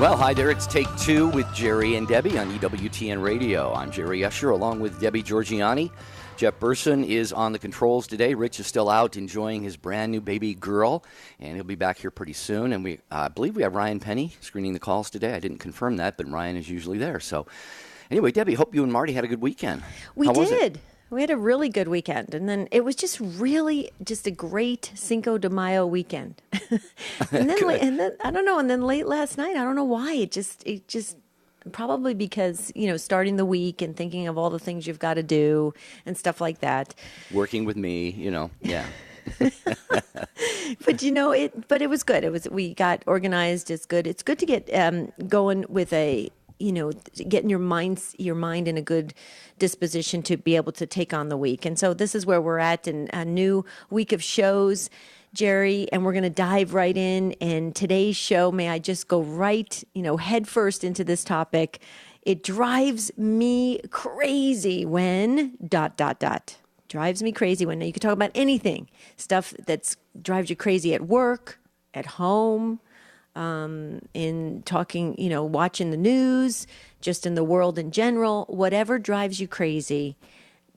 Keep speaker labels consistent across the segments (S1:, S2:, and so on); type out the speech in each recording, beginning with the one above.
S1: Well, hi there. It's Take Two with Jerry and Debbie on EWTN Radio. I'm Jerry Usher along with Debbie Georgiani. Jeff Burson is on the controls today. Rich is still out enjoying his brand new baby girl, and he'll be back here pretty soon. And I believe we have Ryan Penny screening the calls today. I didn't confirm that, but Ryan is usually there. So anyway, Debbie, hope you and Marty had a good weekend.
S2: We did. We had a really good weekend, and then it was just a great Cinco de Mayo weekend. and then I don't know, and then late last night, I don't know why, it just probably because, starting the week and thinking of all the things you've got to do and stuff like that.
S1: Working with me, yeah.
S2: But it was good. We got organized. It's good. It's good to get going with getting your mind in a good disposition to be able to take on the week. And so this is where we're at in a new week of shows, Jerry, and we're going to dive right in. And today's show, may I just go right, head first into this topic. It drives me crazy when ... Drives me crazy when. Now you can talk about anything, stuff that drives you crazy at work, at home, in talking, watching the news, just in the world in general, whatever drives you crazy,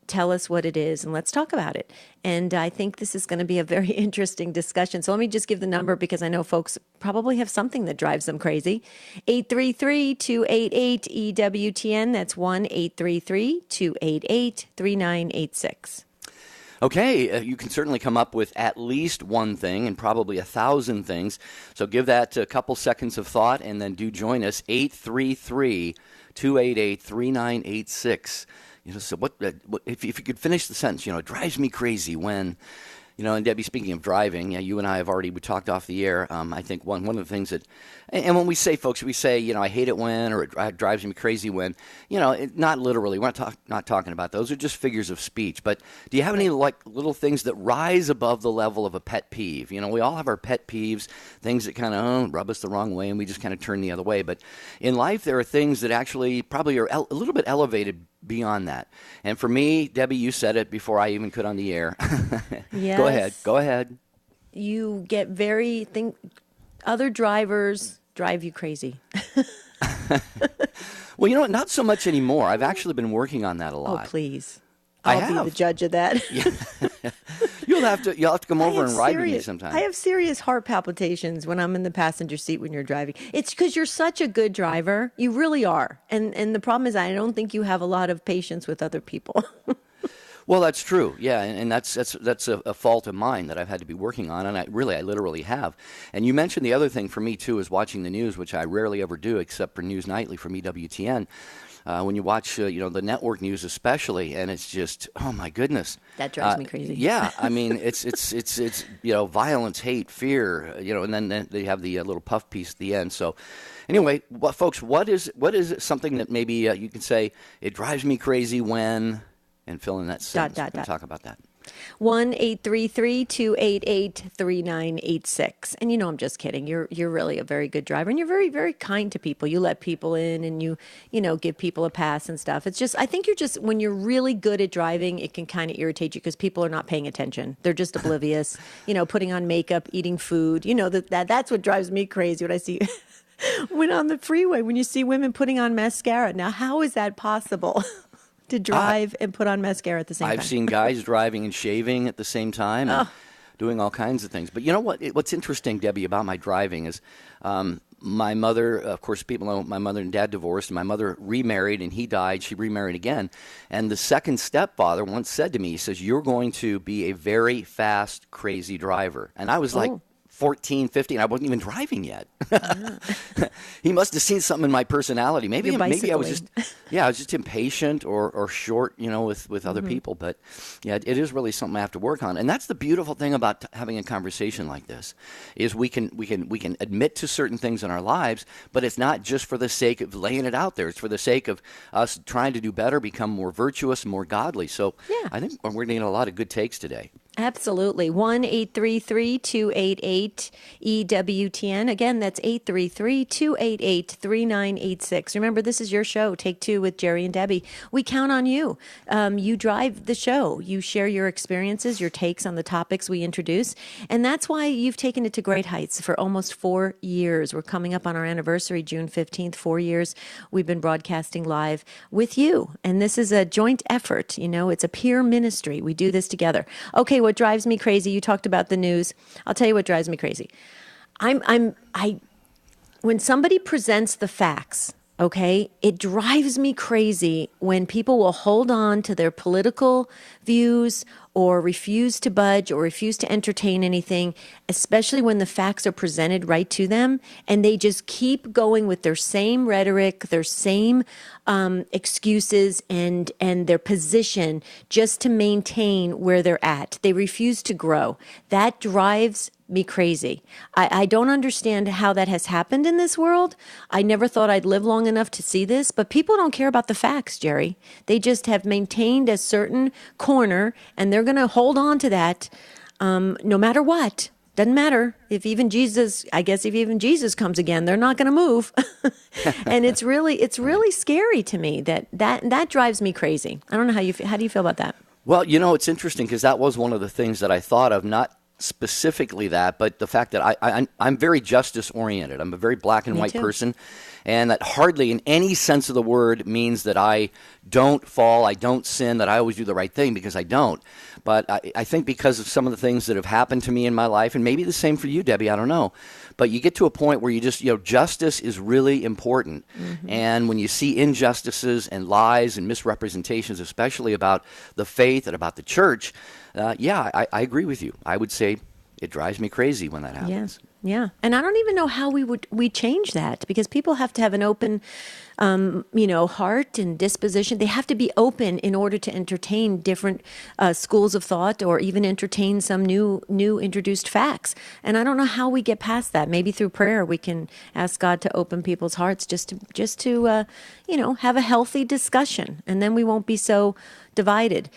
S2: tell us what it is and let's talk about it. And I think this is going to be a very interesting discussion. So let me just give the number because I know folks probably have something that drives them crazy. 833-288-EWTN. That's 1-833-288-3986.
S1: Okay, you can certainly come up with at least one thing and probably 1,000 things. So give that a couple seconds of thought and then do join us, 833-288-3986. So what if you could finish the sentence, it drives me crazy when... and Debbie, speaking of driving, you and I have we talked off the air. I think one of the things that, and when we say, folks, we say, I hate it when, or it drives me crazy when, not literally. We're not talking about those. They're just figures of speech. But do you have any little things that rise above the level of a pet peeve? We all have our pet peeves, things that kind of rub us the wrong way, and we just kind of turn the other way. But in life, there are things that actually probably are a little bit elevated beyond that. And for me, Debbie, you said it before I even could on the air.
S2: Yes.
S1: Go ahead.
S2: You get other drivers drive you crazy.
S1: Well, not so much anymore. I've actually been working on that a lot.
S2: Oh, please. I'll be the judge of that.
S1: Yeah. You'll have to come over and ride with me sometime.
S2: I have serious heart palpitations when I'm in the passenger seat when you're driving. It's because you're such a good driver. You really are. And the problem is I don't think you have a lot of patience with other people.
S1: Well, that's true. Yeah, and that's a fault of mine that I've had to be working on, and I literally have. And you mentioned the other thing for me, too, is watching the news, which I rarely ever do except for News Nightly from EWTN. When you watch, the network news especially, and it's just, oh my goodness,
S2: that drives me crazy.
S1: Yeah, I mean, it's violence, hate, fear, and then they have the little puff piece at the end. So, anyway, folks, what is something that maybe you can say it drives me crazy when, and fill in that sentence. We're going to talk about that.
S2: 1-833-288-3986. And I'm just kidding. You're really a very good driver, and you're very, very kind to people. You let people in, and you give people a pass and stuff. It's just, I think when you're really good at driving, it can kind of irritate you because people are not paying attention. They're just oblivious, putting on makeup, eating food. That's what drives me crazy when I see when on the freeway, when you see women putting on mascara. Now, how is that possible? To drive and put on mascara at the same time.
S1: I've seen guys driving and shaving at the same time and doing all kinds of things. But you know what? What's interesting, Debbie, about my driving is my mother, of course, people know my mother and dad divorced, and my mother remarried, and he died. She remarried again. And the second stepfather once said to me, he says, "You're going to be a very fast, crazy driver." And I was like 14, 15. I wasn't even driving yet. He must have seen something in my personality. Maybe I was just impatient or short, with other people. But yeah, it is really something I have to work on. And that's the beautiful thing about having a conversation like this, is we can admit to certain things in our lives, but it's not just for the sake of laying it out there. It's for the sake of us trying to do better, become more virtuous, more godly. So I think we're going to get a lot of good takes today.
S2: Absolutely. 1-833-288-EWTN. Again, that's 833-288-3986. Remember, this is your show, Take Two with Jerry and Debbie. We count on you. You drive the show. You share your experiences, your takes on the topics we introduce. And that's why you've taken it to great heights for almost 4 years. We're coming up on our anniversary, June 15th, 4 years. We've been broadcasting live with you. And this is a joint effort. You know, it's a peer ministry. We do this together. Okay, what drives me crazy? You talked about the news. I'll tell you what drives me crazy. When somebody presents the facts, okay, it drives me crazy when people will hold on to their political views or refuse to budge or refuse to entertain anything, especially when the facts are presented right to them, and they just keep going with their same rhetoric, their same excuses and their position just to maintain where they're at. They refuse to grow. That drives me crazy. I don't understand how that has happened in this world. I never thought I'd live long enough to see this, but people don't care about the facts, Jerry. They just have maintained a certain corner, and they're going to hold on to that no matter what. Doesn't matter if even Jesus comes again, they're not going to move. And it's really scary to me that drives me crazy. I don't know how do you feel about that?
S1: Well, you know, it's interesting because that was one of the things that I thought of, not specifically that, but the fact that I'm very justice oriented. I'm a very black and white person, and that hardly in any sense of the word means that I don't fall, I don't sin, that I always do the right thing, because I don't. But I think because of some of the things that have happened to me in my life, and maybe the same for you, Debbie, I don't know, but you get to a point where you just, justice is really important. Mm-hmm. And when you see injustices and lies and misrepresentations, especially about the faith and about the church, I agree with you. I would say it drives me crazy when that happens.
S2: Yeah. And I don't even know how we change that, because people have to have an open, heart and disposition. They have to be open in order to entertain different schools of thought, or even entertain some new introduced facts. And I don't know how we get past that. Maybe through prayer we can ask God to open people's hearts just to have a healthy discussion, and then we won't be so divided.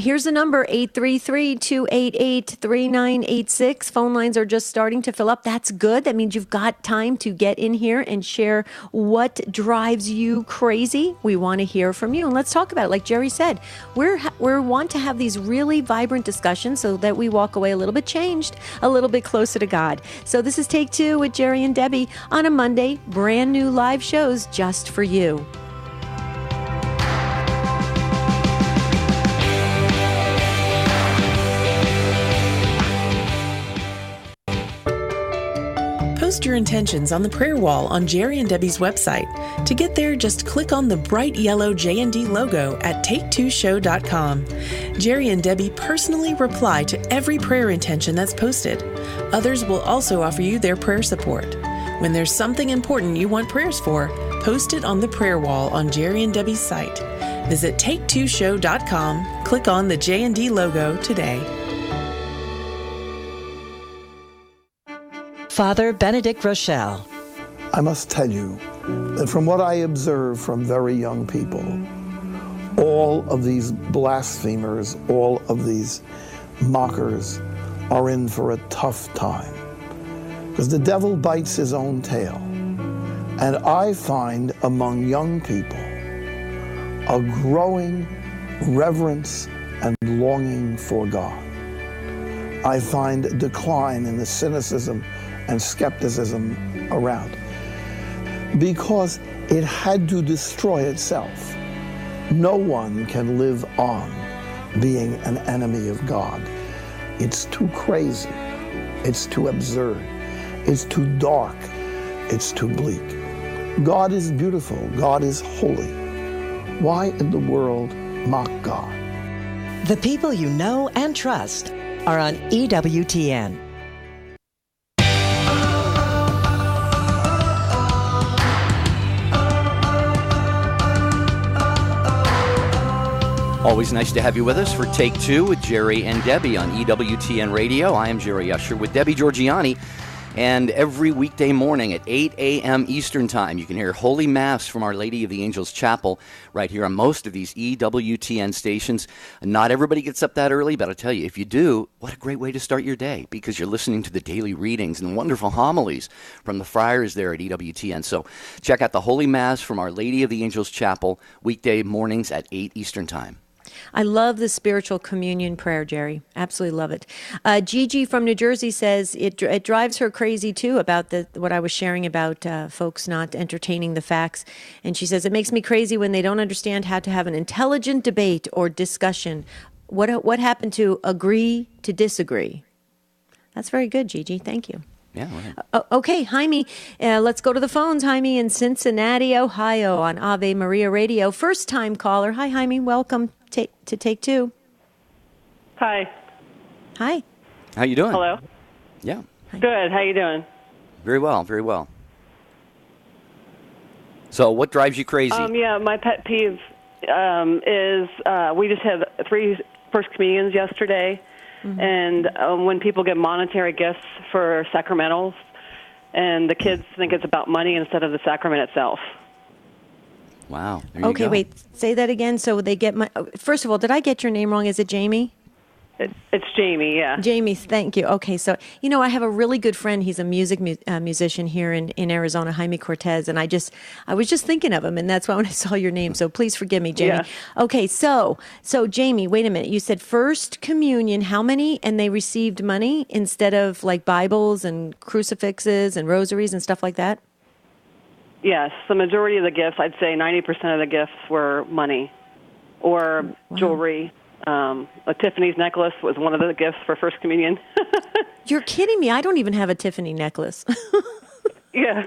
S2: Here's the number, 833-288-3986. Phone lines are just starting to fill up. That's good. That means you've got time to get in here and share what drives you crazy. We want to hear from you, and let's talk about it. Like Jerry said, we want to have these really vibrant discussions so that we walk away a little bit changed, a little bit closer to God. So this is Take Two with Jerry and Debbie on a Monday. Brand new live shows just for you.
S3: Post your intentions on the prayer wall on Jerry and Debbie's website. To get there, just click on the bright yellow J&D logo at take2show.com. Jerry and Debbie personally reply to every prayer intention that's posted. Others will also offer you their prayer support. When there's something important you want prayers for, post it on the prayer wall on Jerry and Debbie's site. Visit take2show.com, click on the J&D logo today.
S4: Father Benedict Rochelle.
S5: I must tell you that from what I observe from very young people, all of these blasphemers, all of these mockers are in for a tough time, because the devil bites his own tail. And I find among young people a growing reverence and longing for God. I find a decline in the cynicism and skepticism around, because it had to destroy itself. No one can live on being an enemy of God. It's too crazy, it's too absurd, it's too dark, it's too bleak. God is beautiful, God is holy. Why in the world mock God?
S4: The people you know and trust are on EWTN.
S1: Always nice to have you with us for Take Two with Jerry and Debbie on EWTN Radio. I am Jerry Usher with Debbie Georgianni. And every weekday morning at 8 a.m. Eastern Time, you can hear Holy Mass from Our Lady of the Angels Chapel right here on most of these EWTN stations. Not everybody gets up that early, but I'll tell you, if you do, what a great way to start your day, because you're listening to the daily readings and wonderful homilies from the friars there at EWTN. So check out the Holy Mass from Our Lady of the Angels Chapel, weekday mornings at 8 Eastern Time.
S2: I love the spiritual communion prayer, Jerry. Absolutely love it. Gigi from New Jersey says it drives her crazy, too, about what I was sharing about folks not entertaining the facts. And she says, it makes me crazy when they don't understand how to have an intelligent debate or discussion. What happened to agree to disagree? That's very good, Gigi. Thank you.
S1: Yeah, right.
S2: Okay, Jaime, let's go to the phones. Jaime in Cincinnati, Ohio on Ave Maria Radio. First-time caller. Hi, Jaime. Welcome to Take Two.
S6: Hi.
S2: Hi.
S1: How you doing?
S6: Hello.
S1: Yeah.
S6: Good. How you doing?
S1: Very well, very well. So what drives you crazy?
S6: Yeah, my pet peeve is we just had 3 First Communions yesterday, and when people get monetary gifts for sacramentals, and the kids think it's about money instead of the sacrament itself.
S1: Wow. There you
S2: Okay,
S1: go.
S2: wait. Say that again. So they get my. First of all, did I get your name wrong? Is it Jamie?
S6: It's Jamie, yeah.
S2: Jamie, thank you. Okay, so I have a really good friend. He's a musician here in Arizona, Jaime Cortez, and I was just thinking of him, and that's why when I saw your name. So please forgive me, Jamie.
S6: Yeah.
S2: Okay, so Jamie, wait a minute. You said First Communion. How many? And they received money instead of like Bibles and crucifixes and rosaries and stuff like that.
S6: Yes, the majority of the gifts, I'd say 90% of the gifts were money or jewelry. A Tiffany's necklace was one of the gifts for First Communion.
S2: You're kidding me. I don't even have a Tiffany necklace.
S6: Yeah.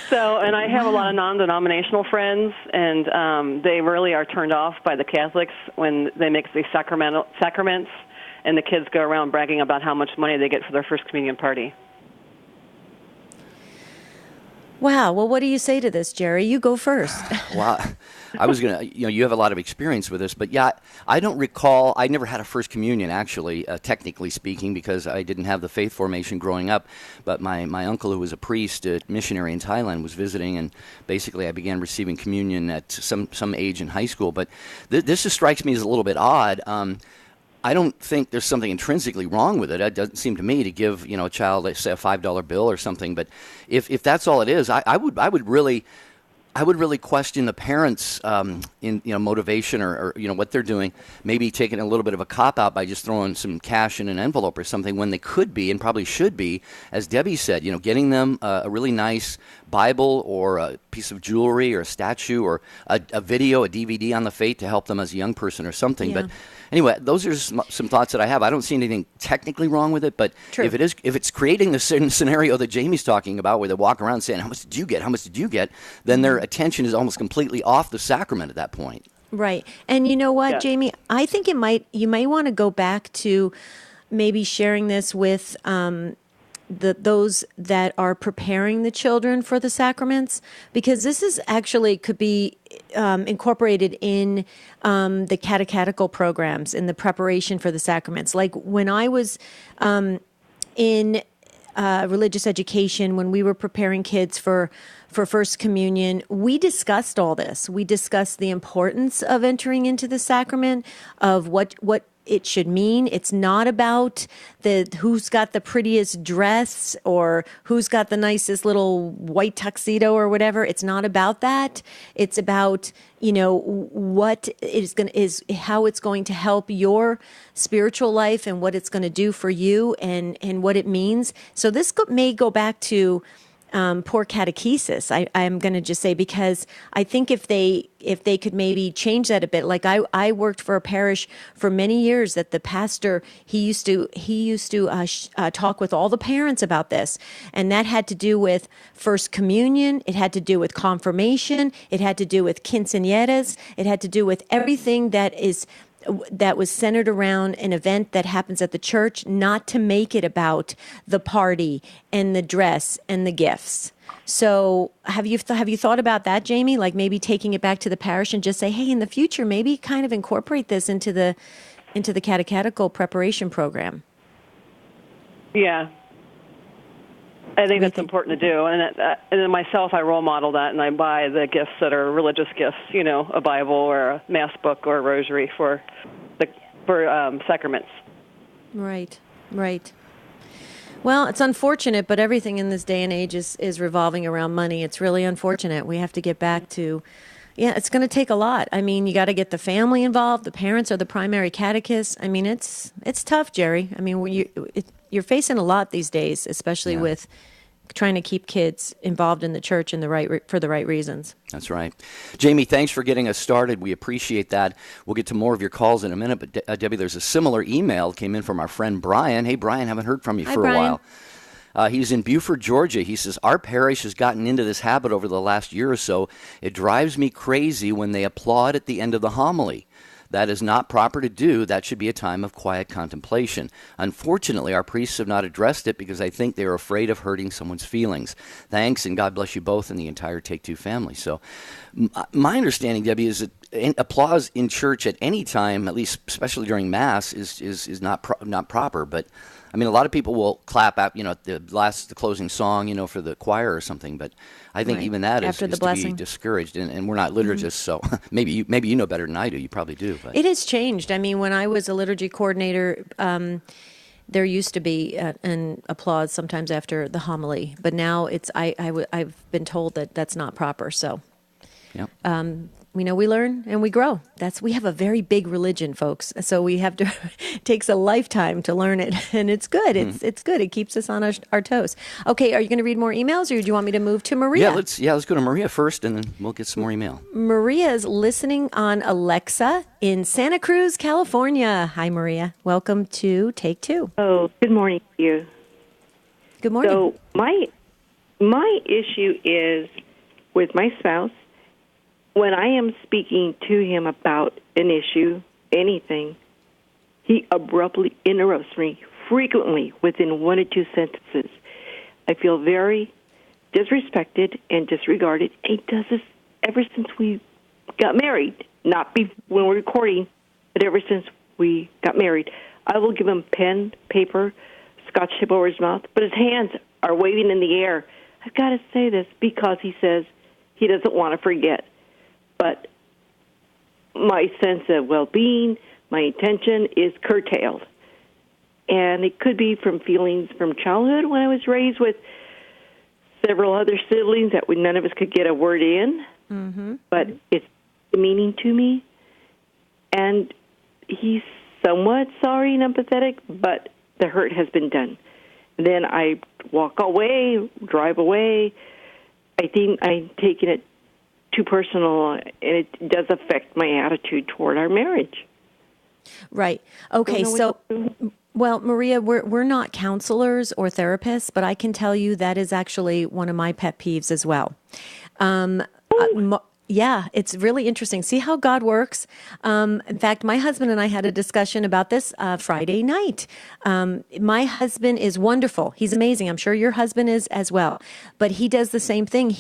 S6: So, and I have a lot of non-denominational friends, and they really are turned off by the Catholics when they make these sacraments, and the kids go around bragging about how much money they get for their First Communion party.
S2: Wow. Well, what do you say to this, Jerry? You go first.
S1: Well, I was going to, you have a lot of experience with this, but yeah, I don't recall, I never had a First Communion, actually, technically speaking, because I didn't have the faith formation growing up, but my uncle, who was a priest, a missionary in Thailand, was visiting, and basically I began receiving communion at some age in high school, but this just strikes me as a little bit odd. I don't think there's something intrinsically wrong with it. It doesn't seem to me to give a child, let's say, a $5 bill or something. But if that's all it is, I would really question the parents' in motivation or what they're doing. Maybe taking a little bit of a cop out by just throwing some cash in an envelope or something, when they could be and probably should be, as Debbie said, getting them a really nice Bible or a piece of jewelry or a statue or a video, a DVD on the faith to help them as a young person or something.
S2: Yeah.
S1: But anyway, those are some thoughts that I have. I don't see anything technically wrong with it, but
S2: True.
S1: if it's creating the scenario that Jamie's talking about, where they walk around saying, "How much did you get? How much did you get?" then their attention is almost completely off the sacrament at that point.
S2: Right. And you know what,
S6: Yeah.
S2: Jamie? I think you might want to go back to maybe sharing this with those that are preparing the children for the sacraments, because this is actually could be incorporated in the catechetical programs in the preparation for the sacraments. Like when I was in religious education, when we were preparing kids for First Communion, we discussed all this. We discussed the importance of entering into the sacrament, of what it should mean. It's not about who's got the prettiest dress or who's got the nicest little white tuxedo or whatever. It's not about that. It's about what is how it's going to help your spiritual life and what it's going to do for you and what it means. So this may go back to poor catechesis, I'm going to just say, because I think if they could maybe change that a bit. Like I worked for a parish for many years that the pastor, he used to talk with all the parents about this. And that had to do with First Communion. It had to do with confirmation. It had to do with quinceañeras. It had to do with everything that was centered around an event that happens at the church, not to make it about the party and the dress and the gifts. So have you thought about that, Jamie? Like maybe taking it back to the parish and just say, hey, in the future, maybe kind of incorporate this into the catechetical preparation program.
S6: Yeah. I think that's important to do. And then myself, I role model that, and I buy the gifts that are religious gifts, a Bible or a Mass book or a rosary for sacraments.
S2: Right, right. Well, it's unfortunate, but everything in this day and age is revolving around money. It's really unfortunate. We have to get back to, it's going to take a lot. I mean, you got to get the family involved. The parents are the primary catechists. I mean, it's tough, Jerry. I mean, you're facing a lot these days, especially with trying to keep kids involved in the church in for the right reasons.
S1: That's right. Jamie, thanks for getting us started. We appreciate that. We'll get to more of your calls in a minute. But Debbie, there's a similar email that came in from our friend Brian. Hey, Brian, haven't heard from you for a while. He's in Beaufort, Georgia. He says, our parish has gotten into this habit over the last year or so. It drives me crazy when they applaud at the end of the homily. That is not proper to do. That should be a time of quiet contemplation. Unfortunately, our priests have not addressed it because I think they are afraid of hurting someone's feelings. Thanks, and God bless you both and the entire Take Two family. So my understanding, Debbie, is that applause in church at any time, at least especially during Mass, is not proper. But I mean, a lot of people will clap at the closing song, for the choir or something. But I think even that is to be discouraged, and we're not liturgists, so maybe you know better than I do. You probably do. But
S2: it has changed. I mean, when I was a liturgy coordinator, there used to be an applause sometimes after the homily, but now I've been told that that's not proper. So. Yep. We learn and we grow. We have a very big religion, folks. So we have to, it takes a lifetime to learn it. And it's good. It's good. It keeps us on our toes. Okay. Are you going to read more emails, or do you want me to move to Maria?
S1: Let's go to Maria first, and then we'll get some more email.
S2: Maria is listening on Alexa in Santa Cruz, California. Hi, Maria. Welcome to Take Two.
S7: Oh, good morning to you.
S2: Good morning.
S7: So my issue is with my spouse. When I am speaking to him about an issue, anything, he abruptly interrupts me frequently within 1 or 2 sentences. I feel very disrespected and disregarded. He does this ever since we got married, not when we're recording, but ever since we got married. I will give him pen, paper, scotch tape over his mouth, but his hands are waving in the air. I've got to say this because he says he doesn't want to forget. But my sense of well-being, my intention is curtailed. And it could be from feelings from childhood when I was raised with several other siblings that none of us could get a word in. Mm-hmm. But it's demeaning to me. And he's somewhat sorry and empathetic, but the hurt has been done. Then I walk away, drive away. I think I'm taking it too personal, and it does affect my attitude toward our marriage.
S2: Right. Okay. So, well, Maria, we're not counselors or therapists, but I can tell you that is actually one of my pet peeves as well. Yeah, it's really interesting. See how God works? In fact, my husband and I had a discussion about this Friday night. My husband is wonderful. He's amazing. I'm sure your husband is as well. But he does the same thing.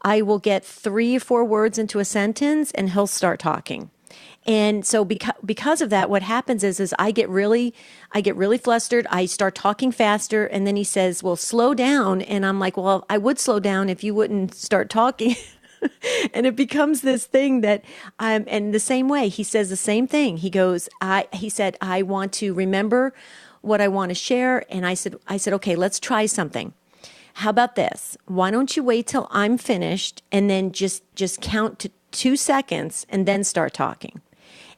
S2: I will get 3 or 4 words into a sentence and he'll start talking. And so because of that, what happens is I get really flustered. I start talking faster. And then he says, well, slow down. And I'm like, well, I would slow down if you wouldn't start talking. And it becomes this thing that and the same way he says the same thing. He goes, he said, I want to remember what I want to share. And I said, okay, let's try something. How about this? Why don't you wait till I'm finished and then just count to 2 seconds and then start talking?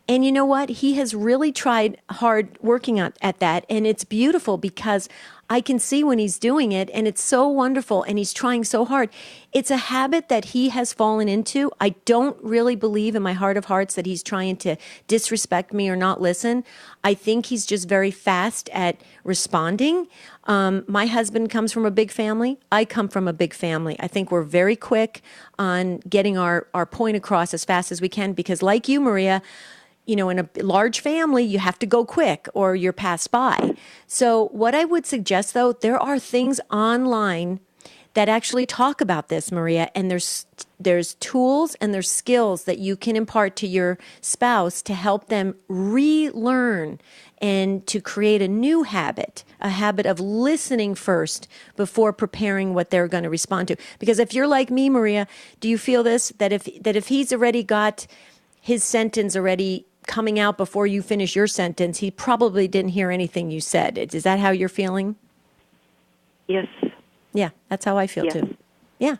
S2: And you know what? He has really tried hard working at that. And it's beautiful because I can see when he's doing it and it's so wonderful and he's trying so hard. It's a habit that he has fallen into. I don't really believe in my heart of hearts that he's trying to disrespect me or not listen. I think he's just very fast at responding. My husband comes from a big family. I come from a big family. I think we're very quick on getting our point across as fast as we can because like you, Maria, in a large family, you have to go quick or you're passed by. So what I would suggest, though, there are things online that actually talk about this, Maria. And there's tools and there's skills that you can impart to your spouse to help them relearn and to create a new habit, a habit of listening first before preparing what they're going to respond to. Because if you're like me, Maria, do you feel this, that if he's already got his sentence already coming out before you finish your sentence, he probably didn't hear anything you said. Is that how you're feeling?
S7: Yes.
S2: Yeah, that's how I feel
S7: Yes.
S2: too. Yeah.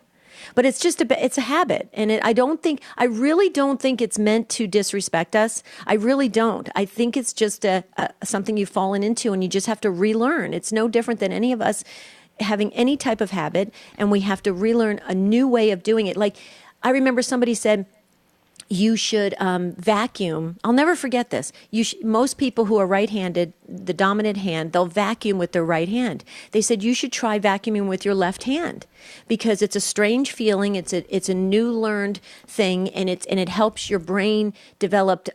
S2: But it's just it's a habit. And I really don't think it's meant to disrespect us. I really don't. I think it's just something you've fallen into and you just have to relearn. It's no different than any of us having any type of habit, and we have to relearn a new way of doing it. Like, I remember somebody said, you should vacuum. I'll never forget this. Most people who are right-handed, the dominant hand, they'll vacuum with their right hand. They said you should try vacuuming with your left hand because it's a strange feeling. It's a new learned thing, and it helps your brain develop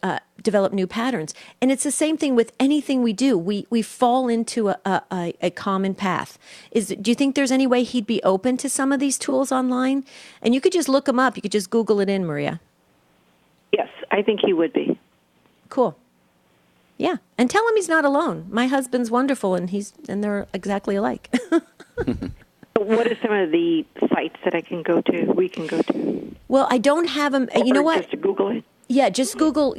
S2: new patterns. And it's the same thing with anything we do. We fall into a common path. Do you think there's any way he'd be open to some of these tools online? And you could just look them up. You could just Google it in, Maria.
S7: Yes, I think he would be.
S2: Cool. Yeah, and tell him he's not alone. My husband's wonderful, and they're exactly alike.
S7: What are some of the sites that we can go to?
S2: Well, I don't have them. You know what?
S7: Just to Google it.
S2: Yeah, just Google,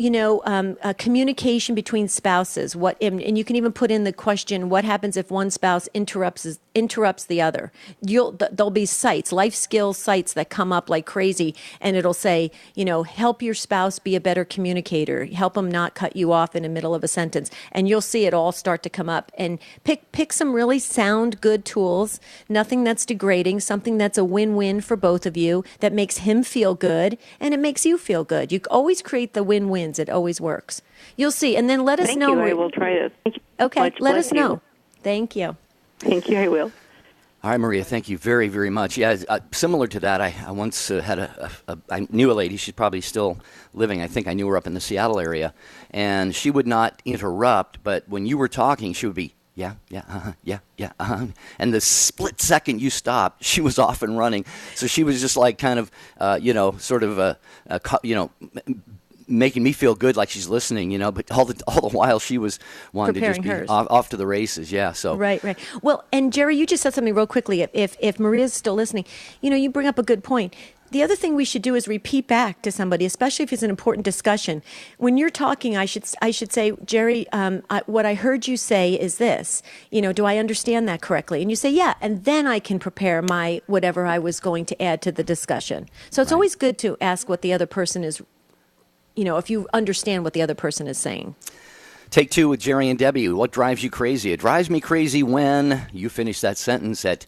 S2: communication between spouses. And you can even put in the question, what happens if one spouse interrupts the other? There'll be sites, life skills sites that come up like crazy, and it'll say, help your spouse be a better communicator. Help them not cut you off in the middle of a sentence. And you'll see it all start to come up. And pick some really sound, good tools, nothing that's degrading, something that's a win-win for both of you, that makes him feel good, and it makes you feel good. You always create the win-wins. It always works. You'll see. And then let us know.
S7: Thank you. I will try it. Thank you.
S2: Okay. Let us know. Thank you.
S7: Thank you. I will.
S1: All right, Maria, thank you very, very much. Yeah, similar to that, I once had I knew a lady, she's probably still living, I think I knew her up in the Seattle area, and she would not interrupt, but when you were talking, she would be, yeah, and the split second you stopped, she was off and running. So she was just like kind of, making me feel good like she's listening, but all the while she was wanting
S2: Preparing
S1: to just
S2: hers.
S1: be off to the races. Yeah. So
S2: Right. Well, and Jerry, you just said something real quickly. If Maria's still listening, you bring up a good point. The other thing we should do is repeat back to somebody, especially if it's an important discussion. When you're talking, I should say, Jerry, what I heard you say is this. Do I understand that correctly? And you say, yeah, and then I can prepare my whatever I was going to add to the discussion. So it's always good to ask what the other person is. If you understand what the other person is saying.
S1: Take two with Jerry and Debbie. What drives you crazy? It drives me crazy when you finish that sentence at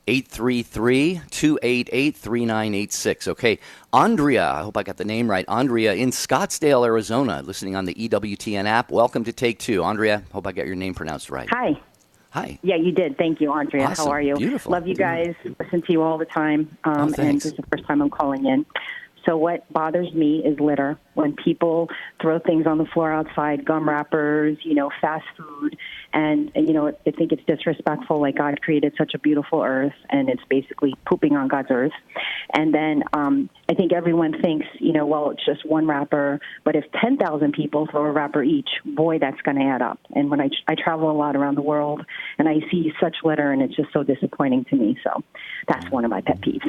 S1: 833-288-3986. Okay, Andrea, I hope I got the name right. Andrea in Scottsdale, Arizona, listening on the EWTN app. Welcome to Take Two. Andrea, hope I got your name pronounced right.
S8: Hi.
S1: Hi.
S8: Yeah, you did. Thank you, Andrea.
S1: Awesome.
S8: How are you?
S1: Beautiful.
S8: Love you guys. Listen to you all the time. And
S1: thanks.
S8: this is the first time I'm calling in. So what bothers me is litter. When people throw things on the floor outside, gum wrappers, fast food, and I think it's disrespectful. Like, God created such a beautiful earth, and it's basically pooping on God's earth. And then I think everyone thinks, well, it's just one wrapper. But if 10,000 people throw a wrapper each, boy, that's going to add up. And when I travel a lot around the world, and I see such litter, and it's just so disappointing to me. So that's one of my pet peeves.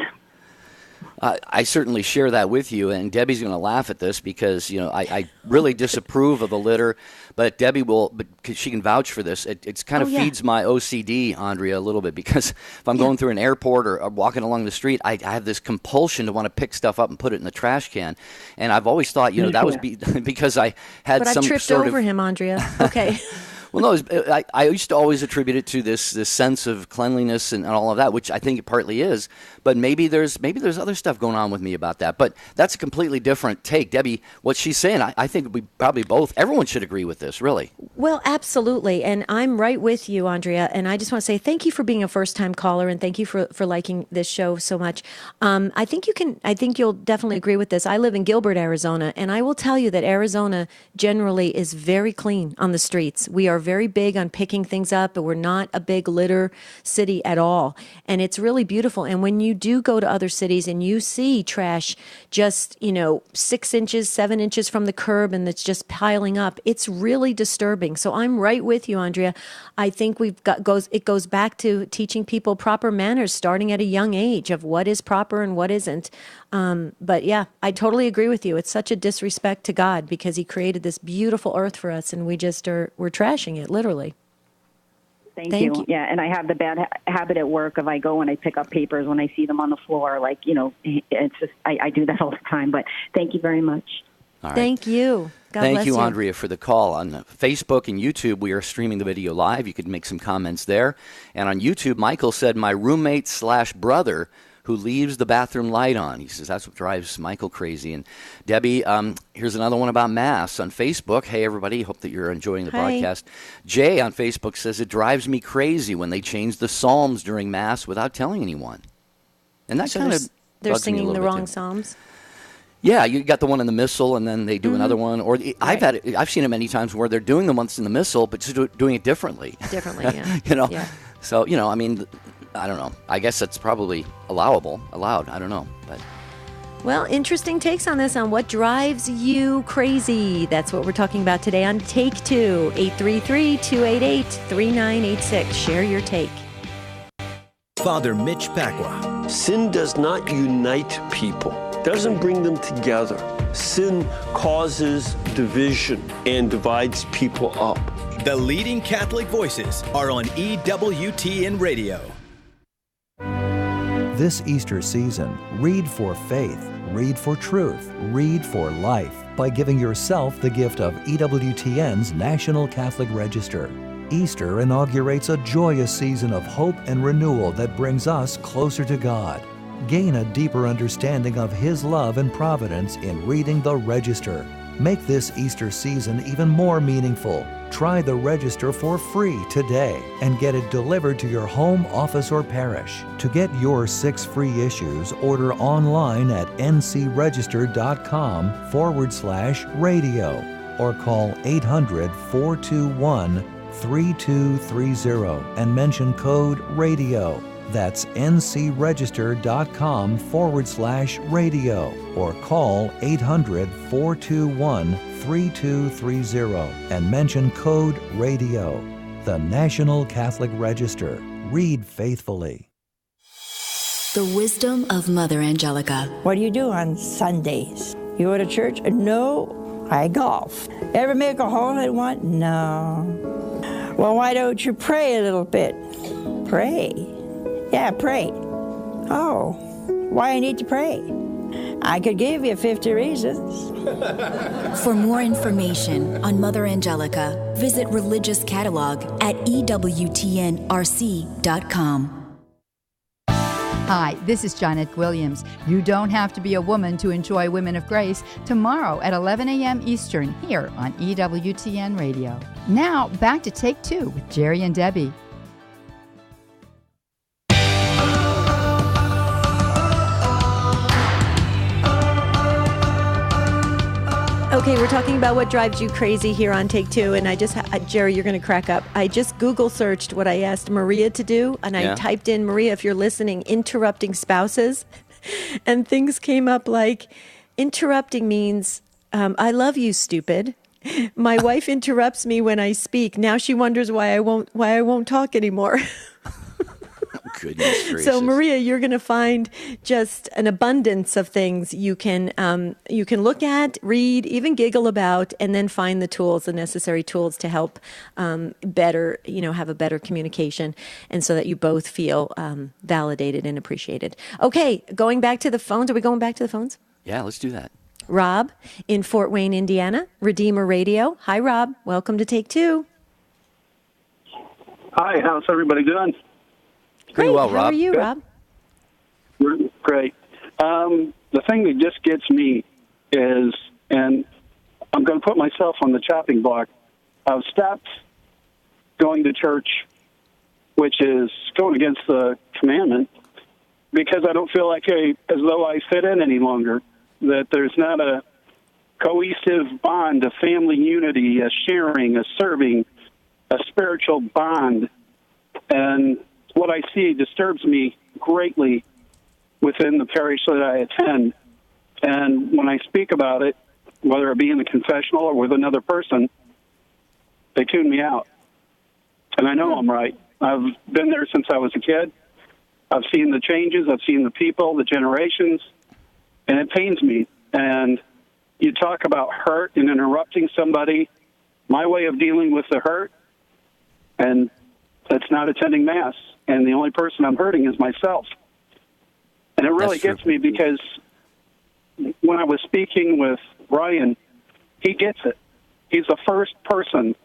S1: I certainly share that with you, and Debbie's going to laugh at this because, I really disapprove of the litter, but Debbie because she can vouch for this. It kind of feeds my OCD, Andrea, a little bit, because if I'm going through an airport or walking along the street, I have this compulsion to want to pick stuff up and put it in the trash can, and I've always thought, that was because I had
S2: But
S1: some
S2: I tripped
S1: sort
S2: over
S1: of...
S2: him, Andrea. Okay.
S1: Well, no, I used to always attribute it to this sense of cleanliness and all of that, which I think it partly is. But maybe there's other stuff going on with me about that. But that's a completely different take. Debbie, what she's saying, I think we probably everyone should agree with this, really.
S2: Well, absolutely. And I'm right with you, Andrea. And I just want to say thank you for being a first-time caller, and thank you for liking this show so much. I think you'll definitely agree with this. I live in Gilbert, Arizona, and I will tell you that Arizona generally is very clean on the streets. We are very big on picking things up, but we're not a big litter city at all. And it's really beautiful. And when you do go to other cities and you see trash just, 6 inches, 7 inches from the curb and it's just piling up, it's really disturbing. So I'm right with you, Andrea. I think it goes back to teaching people proper manners starting at a young age of what is proper and what isn't. But yeah, I totally agree with you. It's such a disrespect to God because he created this beautiful earth for us and we're trashing it, literally.
S8: Thank you. Yeah, and I have the bad habit at work of I go and I pick up papers when I see them on the floor. It's just, I do that all the time. But thank you very much.
S1: All right.
S2: Thank you. God
S1: Thank
S2: bless
S1: you, Andrea, for the call. On Facebook and YouTube, we are streaming the video live. You could make some comments there. And on YouTube, Michael said, my roommate/brother who leaves the bathroom light on. He says that's what drives Michael crazy. And Debbie, here's another one about Mass on Facebook. Hey, everybody. Hope that you're enjoying the broadcast. Jay on Facebook says it drives me crazy when they change the Psalms during Mass without telling anyone. And that kind of
S2: they're singing the wrong Psalms.
S1: Yeah, you got the one in the Missal, and then they do another one. Or I've seen it many times where they're doing the ones in the Missal, but just doing it differently.
S2: Differently, yeah.
S1: Yeah. So I mean, I don't know. I guess that's probably allowed. I don't know, but.
S2: Well, interesting takes on this, on what drives you crazy. That's what we're talking about today on Take Two, 833-288-3986. Share your take.
S9: Father Mitch Pacwa.
S10: Sin does not unite people, doesn't bring them together. Sin causes division and divides people up.
S9: The leading Catholic voices are on EWTN Radio.
S11: This Easter season, read for faith, read for truth, read for life by giving yourself the gift of EWTN's National Catholic Register. Easter inaugurates a joyous season of hope and renewal that brings us closer to God. Gain a deeper understanding of His love and providence in reading the Register. Make this Easter season even more meaningful. Try the Register for free today and get it delivered to your home, office, or parish. To get your 6 free issues, order online at ncregister.com/radio or call 800-421-3230 and mention code RADIO. That's ncregister.com/radio or call 800-421-3230 and mention code RADIO. The National Catholic Register. Read faithfully.
S12: The wisdom of Mother Angelica.
S13: What do you do on Sundays? You go to church? No, I golf. Ever make a hole in one? No. Well, why don't you pray a little bit? Pray. Yeah, pray. Oh, why I need to pray? I could give you 50 reasons.
S12: For more information on Mother Angelica, visit Religious Catalog at EWTNRC.com.
S14: Hi, this is Janet Williams. You don't have to be a woman to enjoy Women of Grace tomorrow at 11 a.m. Eastern here on EWTN Radio. Now, back to Take Two with Jerry and Debbie.
S2: Okay, we're talking about what drives you crazy here on Take Two, and Jerry, you're going to crack up. I just Google searched what I asked Maria to do, and I typed in, Maria, if you're listening, interrupting spouses, and things came up like, interrupting means, I love you, stupid. My wife interrupts me when I speak. Now she wonders why I won't talk anymore.
S1: Goodness gracious.
S2: So, Maria, you're going to find just an abundance of things you can look at, read, even giggle about, and then find the necessary tools to help better, have a better communication, and so that you both feel validated and appreciated. Okay, going back to the phones. Are we going back to the phones?
S1: Yeah, let's do that.
S2: Rob in Fort Wayne, Indiana, Redeemer Radio. Hi, Rob. Welcome to Take Two.
S15: Hi, how's everybody doing?
S1: Pretty well, Rob.
S2: How are you, Rob?
S15: Great. The thing that just gets me is, and I'm going to put myself on the chopping block, I've stopped going to church, which is going against the commandment, because I don't feel like as though I fit in any longer, that there's not a cohesive bond, a family unity, a sharing, a serving, a spiritual bond. And what I see disturbs me greatly within the parish that I attend. And when I speak about it, whether it be in the confessional or with another person, they tune me out. And I know I'm right. I've been there since I was a kid. I've seen the changes. I've seen the people, the generations, and it pains me. And you talk about hurt and interrupting somebody. My way of dealing with the hurt, and that's not attending Mass. And the only person I'm hurting is myself. And it really gets me because when I was speaking with Ryan, he gets it. He's the first person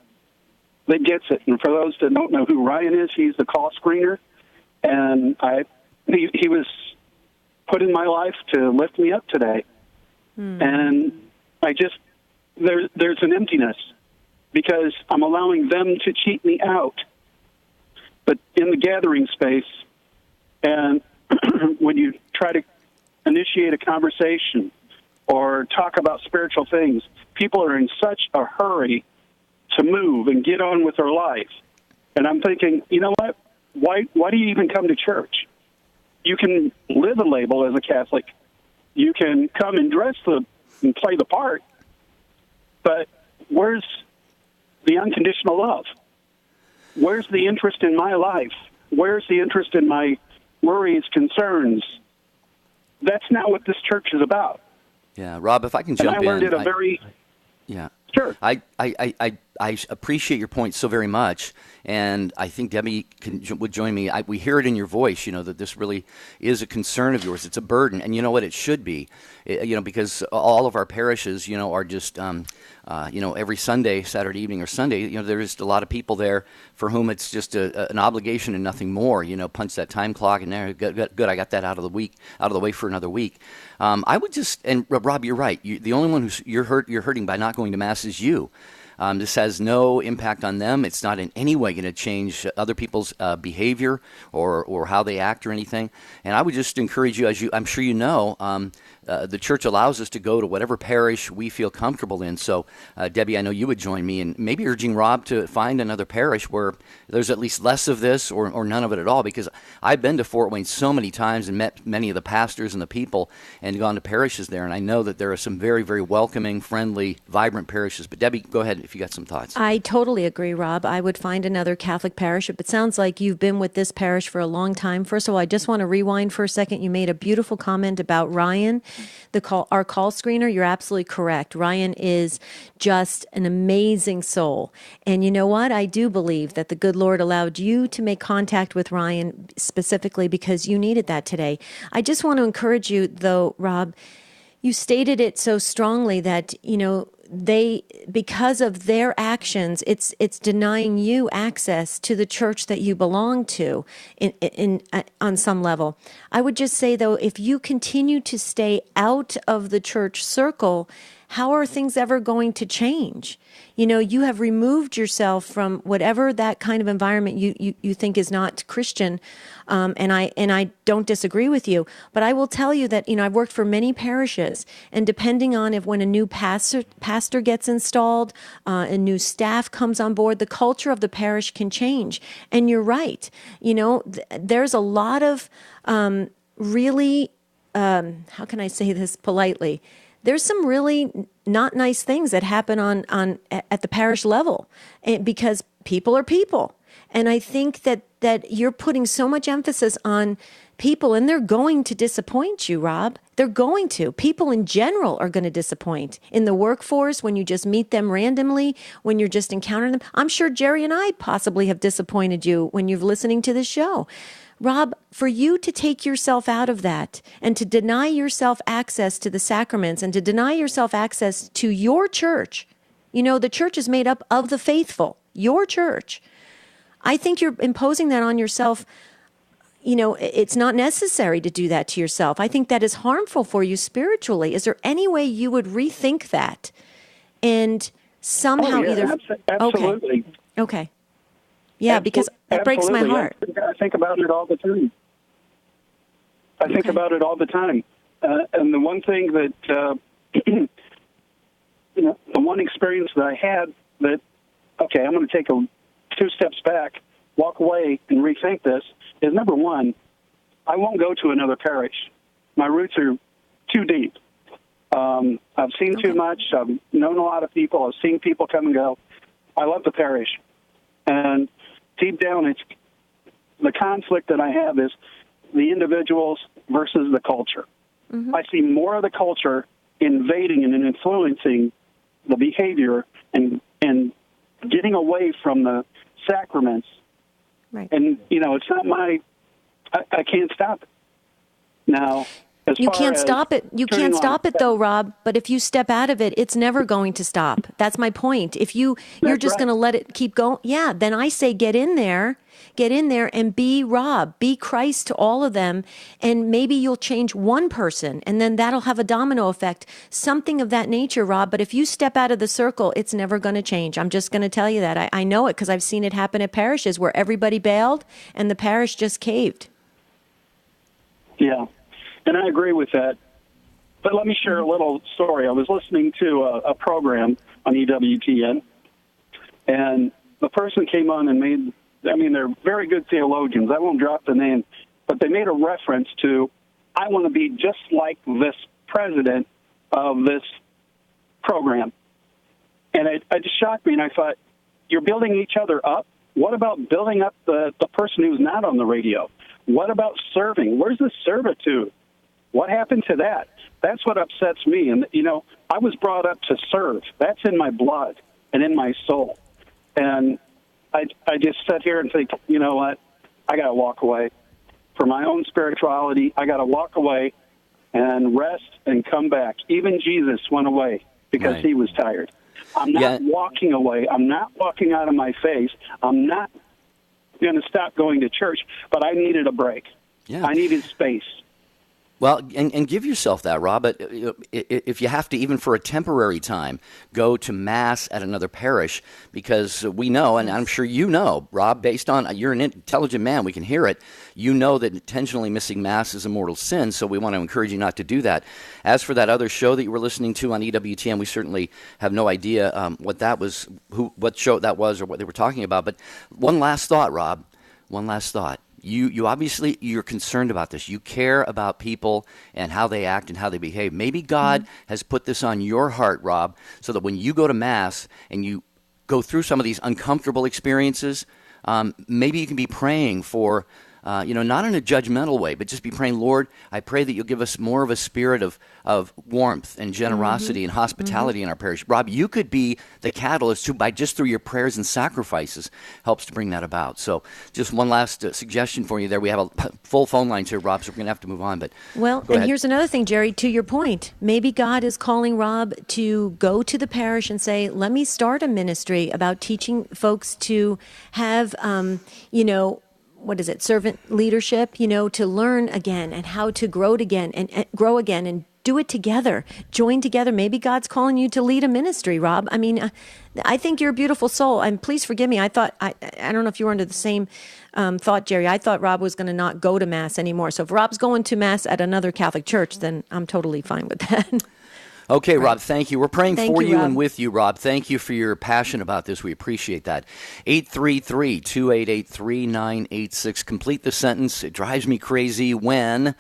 S15: that gets it. And for those that don't know who Ryan is, he's the call screener. And he was put in my life to lift me up today. And there's an emptiness because I'm allowing them to cheat me out. But in the gathering space, and when you try to initiate a conversation or talk about spiritual things, people are in such a hurry to move and get on with their life. And I'm thinking, you know what? Why do you even come to church? You can live a label as a Catholic. You can come and and play the part. But where's the unconditional love? Where's the interest in my life? Where's the interest in my worries, concerns? That's not what this church is about.
S1: Yeah, Rob, if I can jump in.
S15: And I learned it a very...
S1: Yeah.
S15: Sure.
S1: I appreciate your point so very much, and I think Debbie would join me. We hear it in your voice, that this really is a concern of yours. It's a burden, and you know what? It should be, because all of our parishes, are just, every Sunday, Saturday evening or Sunday, there's just a lot of people there for whom it's just an obligation and nothing more. Punch that time clock, and there, good. I got that out of the way for another week. I would just, and Rob, you're right. The only one you're hurting by not going to Mass is you. This has no impact on them. It's not in any way going to change other people's behavior or how they act or anything. And I would just encourage you, I'm sure you know, the church allows us to go to whatever parish we feel comfortable in. So, Debbie, I know you would join me in maybe urging Rob to find another parish where there's at least less of this or none of it at all, because I've been to Fort Wayne so many times and met many of the pastors and the people and gone to parishes there, and I know that there are some very, very welcoming, friendly, vibrant parishes. But Debbie, go ahead if you got some thoughts.
S2: I totally agree, Rob. I would find another Catholic parish. It sounds like you've been with this parish for a long time. First of all, I just want to rewind for a second. You made a beautiful comment about Ryan, our call screener. You're absolutely correct. Ryan is just an amazing soul. And you know what? I do believe that the good Lord allowed you to make contact with Ryan specifically because you needed that today. I just want to encourage you, though, Rob, you stated it so strongly that, because of their actions, it's denying you access to the church that you belong to on some level. I would just say, though, if you continue to stay out of the church circle, how are things ever going to change? You have removed yourself from whatever that kind of environment you think is not Christian, and I don't disagree with you. But I will tell you that I've worked for many parishes, and depending on when a new pastor gets installed, a new staff comes on board, the culture of the parish can change. And you're right. There's a lot of really, how can I say this politely? There's some really not nice things that happen at the parish level, because people are people. And I think that you're putting so much emphasis on people, and they're going to disappoint you, Rob. They're going to. People in general are going to disappoint. In the workforce, when you just meet them randomly, when you're just encountering them. I'm sure Jerry and I possibly have disappointed you when you're listening to this show. Rob, for you to take yourself out of that and to deny yourself access to the sacraments and to deny yourself access to your church, the church is made up of the faithful, your church. I think you're imposing that on yourself. It's not necessary to do that to yourself. I think that is harmful for you spiritually. Is there any way you would rethink that and somehow
S15: Absolutely.
S2: Okay. Yeah, because it breaks my heart.
S15: I think about it all the time. And the one thing that, the one experience that I had that, I'm going to take a 2 steps back, walk away, and rethink this is, number one, I won't go to another parish. My roots are too deep. I've seen too much. I've known a lot of people. I've seen people come and go. I love the parish. And deep down, it's the conflict that I have is the individuals versus the culture. Mm-hmm. I see more of the culture invading and influencing the behavior and getting away from the sacraments.
S2: Right.
S15: And, it's not I can't stop it. Now,
S2: you can't stop it. You can't stop it, though, Rob. But if you step out of it, it's never going to stop. That's my point. If you're just going to let it keep going, then I say get in there and be Rob, be Christ to all of them, and maybe you'll change one person, and then that'll have a domino effect, something of that nature, Rob. But if you step out of the circle, it's never going to change. I'm just going to tell you that. I know it because I've seen it happen at parishes where everybody bailed and the parish just caved.
S15: Yeah. And I agree with that. But let me share a little story. I was listening to a program on EWTN, and the person came on and they're very good theologians. I won't drop the name, but they made a reference to, I want to be just like this president of this program. And it just shocked me, and I thought, you're building each other up? What about building up the person who's not on the radio? What about serving? Where's the servitude? What happened to that? That's what upsets me. And, I was brought up to serve. That's in my blood and in my soul. And I just sit here and think, you know what? I got to walk away. For my own spirituality, I got to walk away and rest and come back. Even Jesus went away because he was tired. I'm not walking away. I'm not walking out of my face. I'm not going to stop going to church, but I needed a break.
S1: Yeah.
S15: I needed space.
S1: Well, and give yourself that, Rob. But if you have to, even for a temporary time, go to Mass at another parish, because we know, and I'm sure you know, Rob, based on, you're an intelligent man, we can hear it, you know that intentionally missing Mass is a mortal sin, so we want to encourage you not to do that. As for that other show that you were listening to on EWTN, we certainly have no idea what that was, what show that was, or what they were talking about. But one last thought, Rob, one last thought. You obviously, you're concerned about this. You care about people and how they act and how they behave. Maybe God has put this on your heart, Rob, so that when you go to Mass and you go through some of these uncomfortable experiences, maybe you can be praying for, not in a judgmental way, but just be praying, Lord, I pray that you'll give us more of a spirit of warmth and generosity and hospitality in our parish. Rob, you could be the catalyst who, by just through your prayers and sacrifices, helps to bring that about. So just one last suggestion for you there. We have a full phone lines here, Rob, so we're going to have to move on. But
S2: here's another thing, Jerry, to your point. Maybe God is calling Rob to go to the parish and say, let me start a ministry about teaching folks to have, servant leadership, to learn again and how to grow again and do it together, join together. Maybe God's calling you to lead a ministry, Rob. I mean, I think you're a beautiful soul, and please forgive me. I thought, I don't know if you were under the same thought, Jerry. I thought Rob was going to not go to Mass anymore. So if Rob's going to Mass at another Catholic church, then I'm totally fine with that.
S1: Okay, Rob, thank you. We're praying for you
S2: Rob.
S1: and with you, Rob. Thank you for your passion about this. We appreciate that. 833-288-3986. Complete the sentence. It drives me crazy when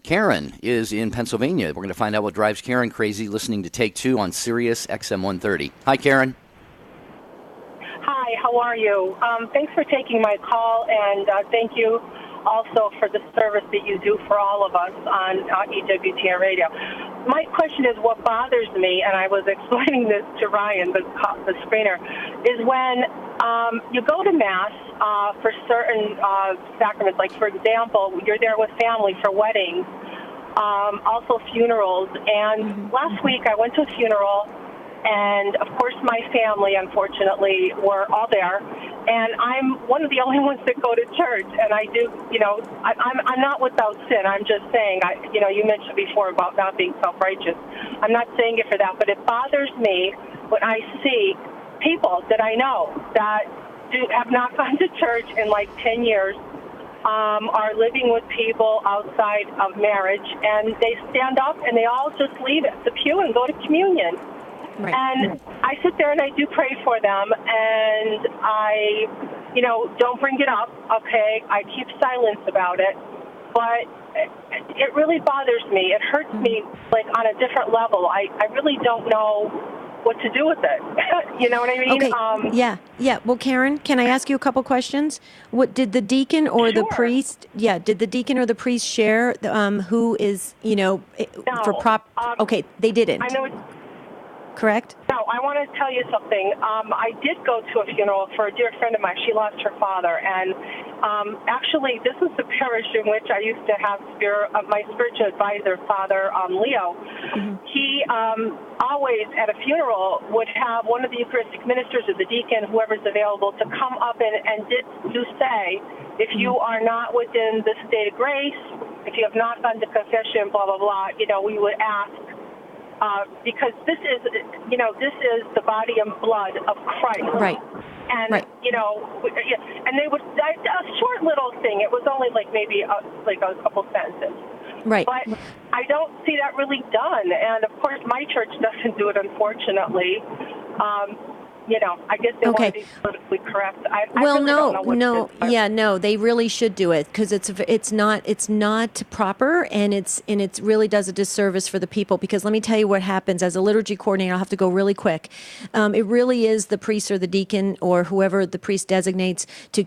S1: Karen is in Pennsylvania. We're going to find out what drives Karen crazy listening to Take Two on Sirius XM 130. Hi, Karen.
S16: Hi, how are you? Thanks for taking my call, and thank you also for the service that you do for all of us on EWTN Radio. My question is, what bothers me, and I was explaining this to Ryan, the screener, is when you go to Mass for certain sacraments, like, for example, you're there with family for weddings, also funerals. And last week I went to a funeral, and, of course, my family, unfortunately, were all there. And I'm one of the only ones that go to church, and I do, I'm not without sin. I'm just saying, you mentioned before about not being self-righteous. I'm not saying it for that, but it bothers me when I see people that I know that have not gone to church in like 10 years, are living with people outside of marriage, and they stand up and they all just leave the pew and go to communion. Right. And I sit there and I do pray for them, and I don't bring it up, okay? I keep silence about it. But it really bothers me. It hurts me, like, on a different level. I really don't know what to do with it. You know what I mean?
S2: Okay. Yeah. Well, Karen, can I ask you a couple questions? What did the deacon or the priest? Yeah. Did the deacon or the priest share who is for prop? Okay, they didn't.
S16: I know.
S2: Correct.
S16: No, I want to tell you something. I did go to a funeral for a dear friend of mine. She lost her father, and actually, this is the parish in which I used to have my spiritual advisor, Father Leo.
S2: Mm-hmm.
S16: He always, at a funeral, would have one of the Eucharistic ministers or the deacon, whoever's available, to come up and do say, if you are not within the state of grace, if you have not gone to confession, blah, blah, blah, we would ask. Because this is the body and blood of Christ.
S2: Right.
S16: And,
S2: right.
S16: And they would, a short little thing, it was only like maybe a couple sentences.
S2: Right.
S16: But I don't see that really done. And, of course, my church doesn't do it, unfortunately. I guess they want to be politically correct. I really don't know what
S2: no, they really should do it because it's not proper and it really does a disservice for the people. Because let me tell you what happens as a liturgy coordinator. I'll have to go really quick. It really is the priest or the deacon or whoever the priest designates to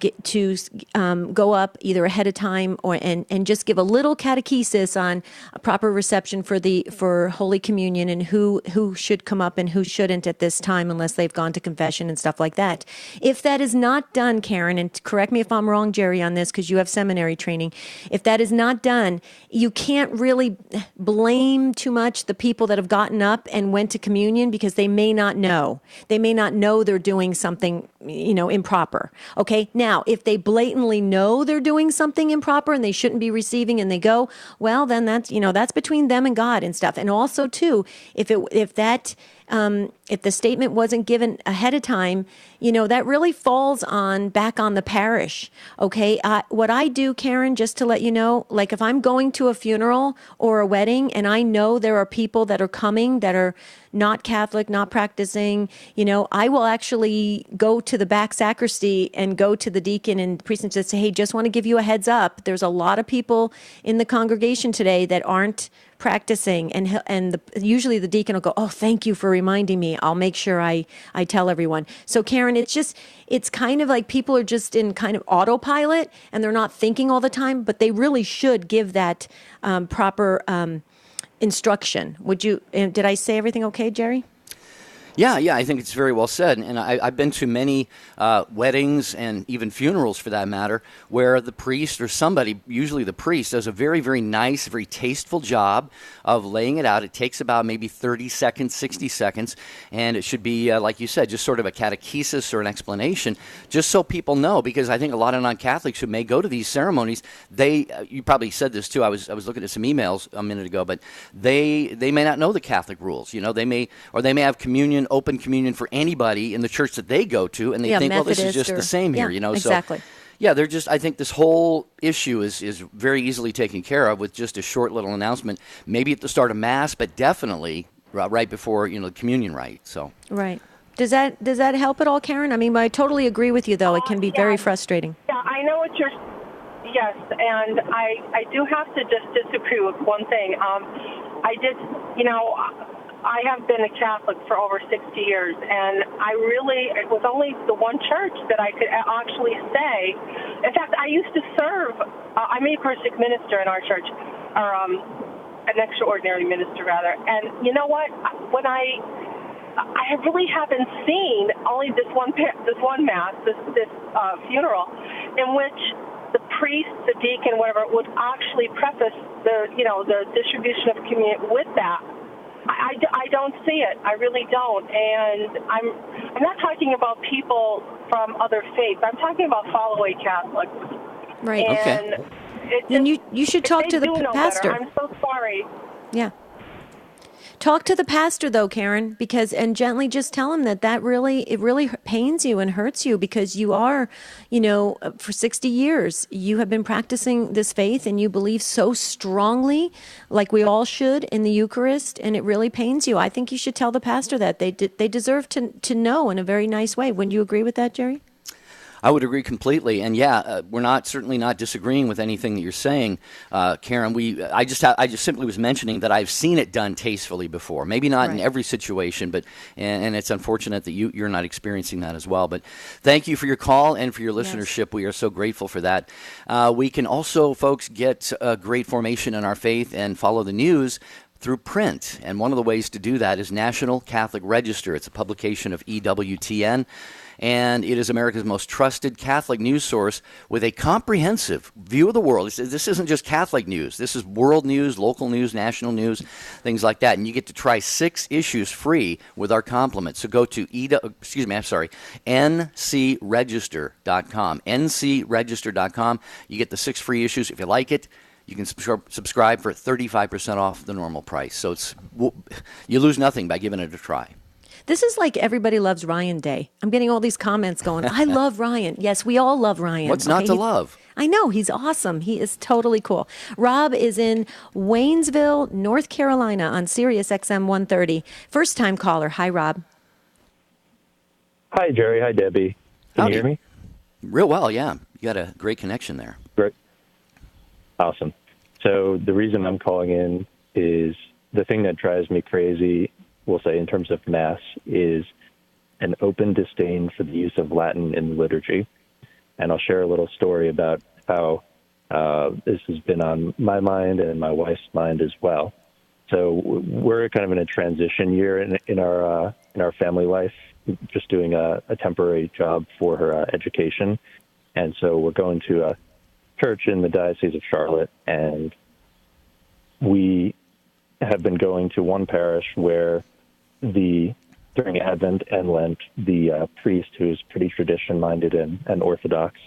S2: go up either ahead of time and just give a little catechesis on a proper reception for Holy Communion and who should come up and who shouldn't at this time unless they've gone to confession and stuff like that. If that is not done, Karen, and correct me if I'm wrong, Jerry, on this, because you have seminary training, if that is not done, you can't really blame too much the people that have gotten up and went to communion because they may not know. They may not know they're doing something, improper. Okay. Now, if they blatantly know they're doing something improper and they shouldn't be receiving and they go, well, then that's between them and God and stuff. And also too, if the statement wasn't given ahead of time, that really falls back on the parish. Okay. What I do, Karen, just to let you know, like if I'm going to a funeral or a wedding and I know there are people that are coming that are not Catholic, not practicing, I will actually go to the back sacristy and go to the deacon and priest and just say, hey, just want to give you a heads up. There's a lot of people in the congregation today that aren't practicing, and usually the deacon will go, oh, thank you for reminding me. I'll make sure I tell everyone. So Karen, it's kind of like people are just in kind of autopilot and they're not thinking all the time, but they really should give that proper instruction. Did I say everything okay, Jerry?
S1: Yeah, I think it's very well said. And I've been to many weddings and even funerals, for that matter, where the priest or somebody, usually the priest, does a very, very nice, very tasteful job of laying it out. It takes about maybe 30 seconds, 60 seconds, and it should be, like you said, just sort of a catechesis or an explanation, just so people know, because I think a lot of non-Catholics who may go to these ceremonies, you probably said this too, I was looking at some emails a minute ago, but they may not know the Catholic rules. They may have communion, open communion for anybody in the church that they go to, and they think,
S2: Methodist,
S1: well, this is just the same here,
S2: Exactly.
S1: So, yeah, I think this whole issue is very easily taken care of with just a short little announcement, maybe at the start of Mass, but definitely right before, the communion rite. So.
S2: Right. Does that help at all, Karen? I mean, I totally agree with you, though. It can be very frustrating.
S16: Yeah, I know what you're. Yes, and I do have to just disagree with one thing. I have been a Catholic for over 60 years, and it was only the one church that I could actually say. In fact, I used to serve, I'm a Eucharistic minister in our church, or an extraordinary minister, rather. And you know what? When I really haven't seen only this one Mass, this funeral, in which the priest, the deacon, whatever, would actually preface the distribution of communion with that. I don't see it. I really don't. And I'm not talking about people from other faiths. I'm talking about follow-away Catholics.
S2: Right.
S16: And
S2: okay. Then you should talk to the pastor.
S16: Better, I'm so sorry.
S2: Yeah. Talk to the pastor, though, Karen, and gently just tell him that really pains you and hurts you because you are, for 60 years, you have been practicing this faith and you believe so strongly, like we all should, in the Eucharist, and it really pains you. I think you should tell the pastor that they deserve to know in a very nice way. Wouldn't you agree with that, Jerry?
S1: I would agree completely, and we're certainly not disagreeing with anything that you're saying, Karen. I just simply was mentioning that I've seen it done tastefully before. Maybe not in every situation, but and it's unfortunate that you're not experiencing that as well. But thank you for your call and for your listenership. Yes. We are so grateful for that. We can also, folks, get great formation in our faith and follow the news through print. And one of the ways to do that is National Catholic Register. It's a publication of EWTN, and it is America's most trusted Catholic news source with a comprehensive view of the world. This isn't just Catholic news. This is world news, local news, national news, things like that. And you get to try 6 issues free with our compliments. So go to ncregister.com. ncregister.com. You get the 6 free issues. If you like it, you can subscribe for 35% off the normal price. So you lose nothing by giving it a try.
S2: This is like Everybody Loves Ryan Day. I'm getting all these comments going, I love Ryan. Yes, we all love Ryan.
S1: What's not to love?
S2: I know. He's awesome. He is totally cool. Rob is in Waynesville, North Carolina on Sirius XM 130. First-time caller. Hi, Rob.
S17: Hi, Jerry. Hi, Debbie. Can you hear me?
S1: Real well, yeah. You got a great connection there.
S17: Great. Awesome. So the reason I'm calling in is the thing that drives me crazy, we'll say, in terms of Mass, is an open disdain for the use of Latin in the liturgy. And I'll share a little story about how this has been on my mind and my wife's mind as well. So we're kind of in a transition year in our family life, just doing a temporary job for her education. And so we're going to a church in the Diocese of Charlotte, and we have been going to one parish where during Advent and Lent, the priest, who's pretty tradition-minded and Orthodox,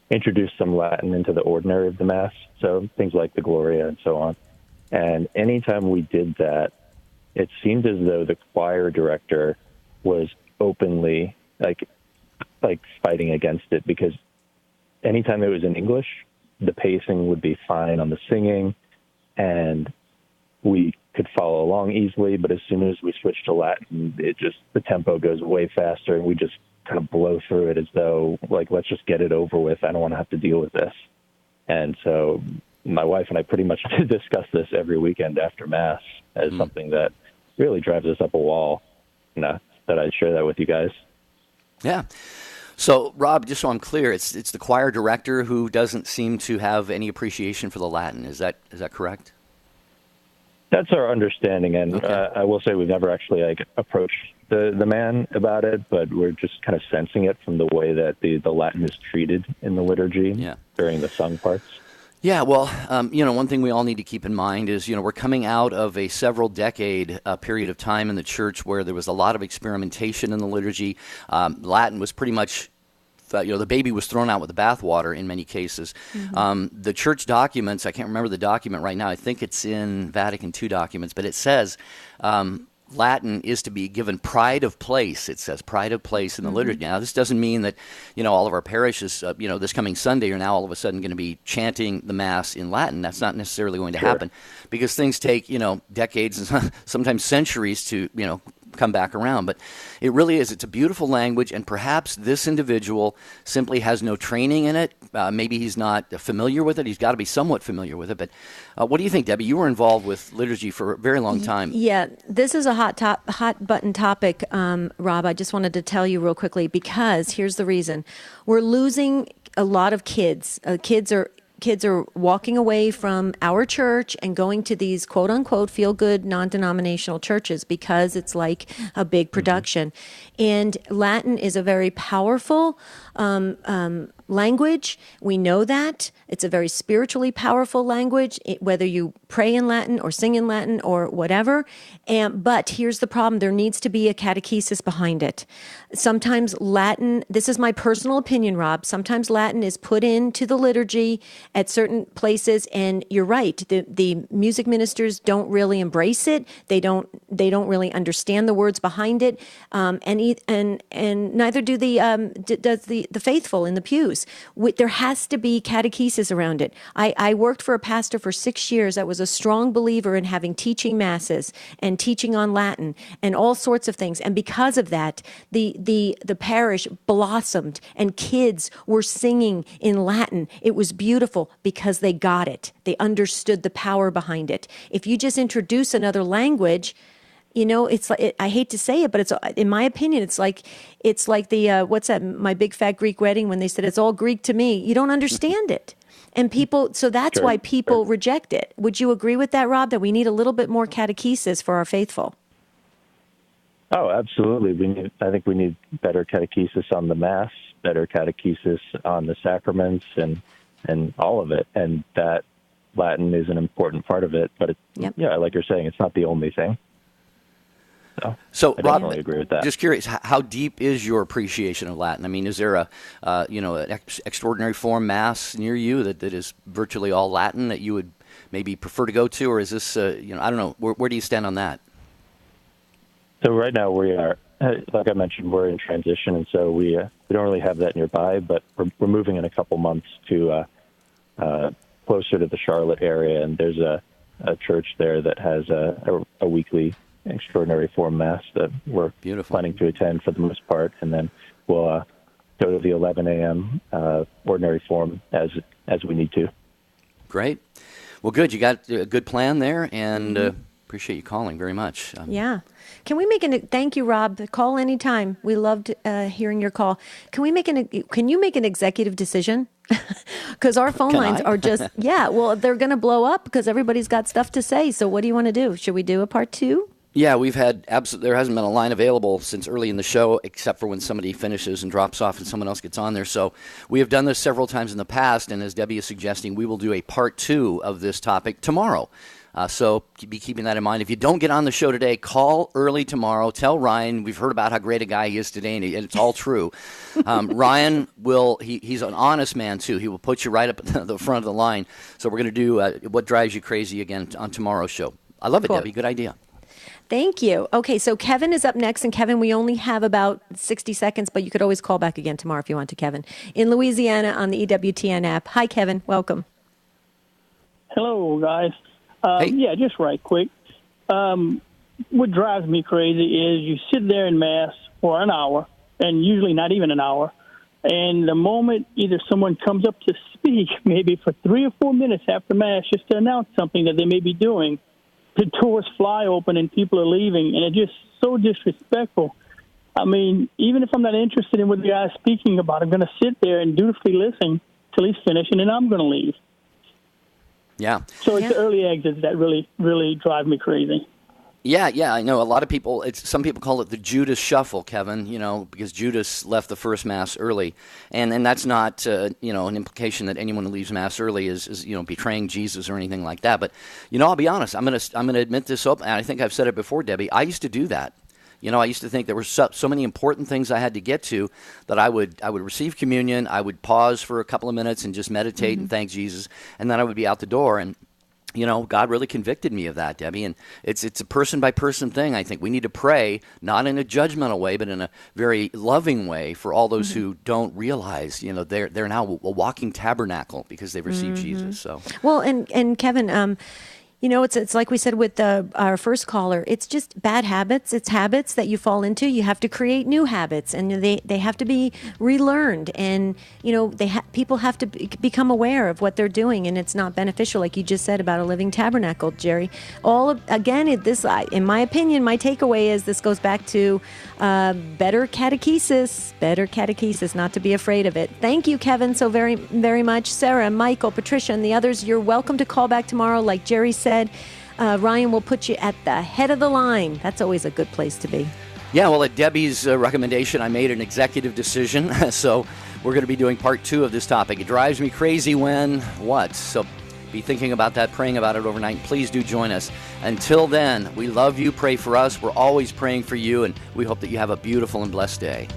S17: introduced some Latin into the ordinary of the Mass, so things like the Gloria and so on. And anytime we did that, it seemed as though the choir director was openly like fighting against it, because anytime it was in English, the pacing would be fine on the singing, and we could follow along easily. But as soon as we switch to Latin, the tempo goes way faster, and we just kind of blow through it as though, let's just get it over with. I don't want to have to deal with this. And so my wife and I pretty much discuss this every weekend after Mass as something that really drives us up a wall. That I'd share that with you guys.
S1: Yeah. So, Rob, just so I'm clear, it's the choir director who doesn't seem to have any appreciation for the Latin. Is that correct?
S17: That's our understanding, and okay. I will say we've never actually approached the man about it, but we're just kind of sensing it from the way that the Latin is treated in the liturgy during the sung parts.
S1: Yeah, well, one thing we all need to keep in mind is, we're coming out of a several-decade period of time in the church where there was a lot of experimentation in the liturgy. Latin was pretty much, the baby was thrown out with the bathwater in many cases. Mm-hmm. The church documents, I can't remember the document right now. I think it's in Vatican II documents, but it says Latin is to be given pride of place. It says pride of place in the liturgy. Now, this doesn't mean that, all of our parishes, this coming Sunday are now all of a sudden going to be chanting the Mass in Latin. That's not necessarily going to happen, because things take, decades and sometimes centuries to, come back around. But it really is. It's a beautiful language, and perhaps this individual simply has no training in it. Maybe he's not familiar with it. He's got to be somewhat familiar with it. But what do you think, Debbie? You were involved with liturgy for a very long time.
S2: Yeah, this is a hot button topic, Rob. I just wanted to tell you real quickly, because here's the reason. We're losing a lot of kids. Kids are walking away from our church and going to these quote unquote feel good non-denominational churches because it's like a big production. And Latin is a very powerful language. We know that. It's a very spiritually powerful language, whether you pray in Latin or sing in Latin or whatever. But here's the problem. There needs to be a catechesis behind it. Sometimes Latin, this is my personal opinion, Rob, sometimes Latin is put into the liturgy at certain places, and you're right. The music ministers don't really embrace it. They don't really understand the words behind it, and neither do does the faithful in the pews. news. There has to be catechesis around it. I worked for a pastor for 6 years that was a strong believer in having teaching masses and teaching on Latin and all sorts of things. And because of that, the parish blossomed and kids were singing in Latin. It was beautiful because they got it. They understood the power behind it. If you just introduce another language, it's like, I hate to say it, but it's, in my opinion, it's like the, what's that, My Big Fat Greek Wedding, when they said it's all Greek to me. You don't understand it. And so that's why people reject it. Would you agree with that, Rob, that we need a little bit more catechesis for our faithful?
S17: Oh, absolutely. I think we need better catechesis on the Mass, better catechesis on the sacraments and all of it. And that Latin is an important part of it. But like you're saying, it's not the only thing.
S1: So
S17: I
S1: Rob,
S17: definitely agree with that.
S1: Just curious, how deep is your appreciation of Latin? I mean, is there an extraordinary form Mass near you that is virtually all Latin that you would maybe prefer to go to, or is this, I don't know, where do you stand on that?
S17: So right now we are, like I mentioned, we're in transition, and so we don't really have that nearby, but we're moving in a couple months to closer to the Charlotte area, and there's a church there that has a weekly extraordinary form Mass that we're planning to attend for the most part, and then we'll go to the 11 a.m. Ordinary form as we need to.
S1: Great. Well, good. You got a good plan there, and appreciate you calling very much.
S2: Yeah. Can we thank you, Rob. Call anytime. We loved hearing your call. Can you make an executive decision? Because our phone lines are just, they're going to blow up because everybody's got stuff to say. So what do you want to do? Should we do a part 2?
S1: Yeah, we've had there hasn't been a line available since early in the show, except for when somebody finishes and drops off and someone else gets on there. So we have done this several times in the past, and as Debbie is suggesting, we will do a part 2 of this topic tomorrow. So be keeping that in mind. If you don't get on the show today, call early tomorrow. Tell Ryan we've heard about how great a guy he is today, and it's all true. Ryan he's an honest man, too. He will put you right up at the front of the line. So we're going to do What Drives You Crazy again on tomorrow's show. I love it, Debbie. Good idea.
S2: Thank you. Okay, so Kevin is up next. And Kevin, we only have about 60 seconds, but you could always call back again tomorrow if you want to, Kevin. In Louisiana on the EWTN app. Hi, Kevin. Welcome.
S18: Hello, guys.
S1: Hey.
S18: Yeah, just right quick. What drives me crazy is you sit there in Mass for an hour, and usually not even an hour, and the moment either someone comes up to speak, maybe for 3 or 4 minutes after Mass, just to announce something that they may be doing, the doors fly open and people are leaving, and it's just so disrespectful. I mean, even if I'm not interested in what the guy's speaking about, I'm going to sit there and dutifully listen till he's finished, and then I'm going to leave.
S1: Yeah.
S18: So it's the early exits that really, really drive me crazy.
S1: Yeah, I know. A lot of people, some people call it the Judas shuffle, Kevin, because Judas left the first Mass early. And that's not, an implication that anyone who leaves Mass early is betraying Jesus or anything like that. But, I'll be honest. I'm gonna admit this up, and I think I've said it before, Debbie. I used to do that. I used to think there were so many important things I had to get to that I would receive communion, I would pause for a couple of minutes and just meditate and thank Jesus, and then I would be out the door. And God really convicted me of that, Debbie. And it's a person-by-person thing, I think. We need to pray, not in a judgmental way, but in a very loving way for all those who don't realize, they're now a walking tabernacle because they've received Jesus. So
S2: well, and Kevin, it's like we said with our first caller. It's just bad habits. It's habits that you fall into. You have to create new habits, and they have to be relearned. And people have to become aware of what they're doing, and it's not beneficial, like you just said about a living tabernacle, Jerry. In my opinion, my takeaway is this goes back to better catechesis. Not to be afraid of it. Thank you, Kevin, so very, very much. Sarah, Michael, Patricia, and the others. You're welcome to call back tomorrow, like Jerry said. Ryan will put you at the head of the line. That's always a good place to be.
S1: Yeah, well, at Debbie's recommendation, I made an executive decision. So we're going to be doing part 2 of this topic. It drives me crazy when what? So be thinking about that, praying about it overnight. Please do join us. Until then, we love you. Pray for us. We're always praying for you, and we hope that you have a beautiful and blessed day.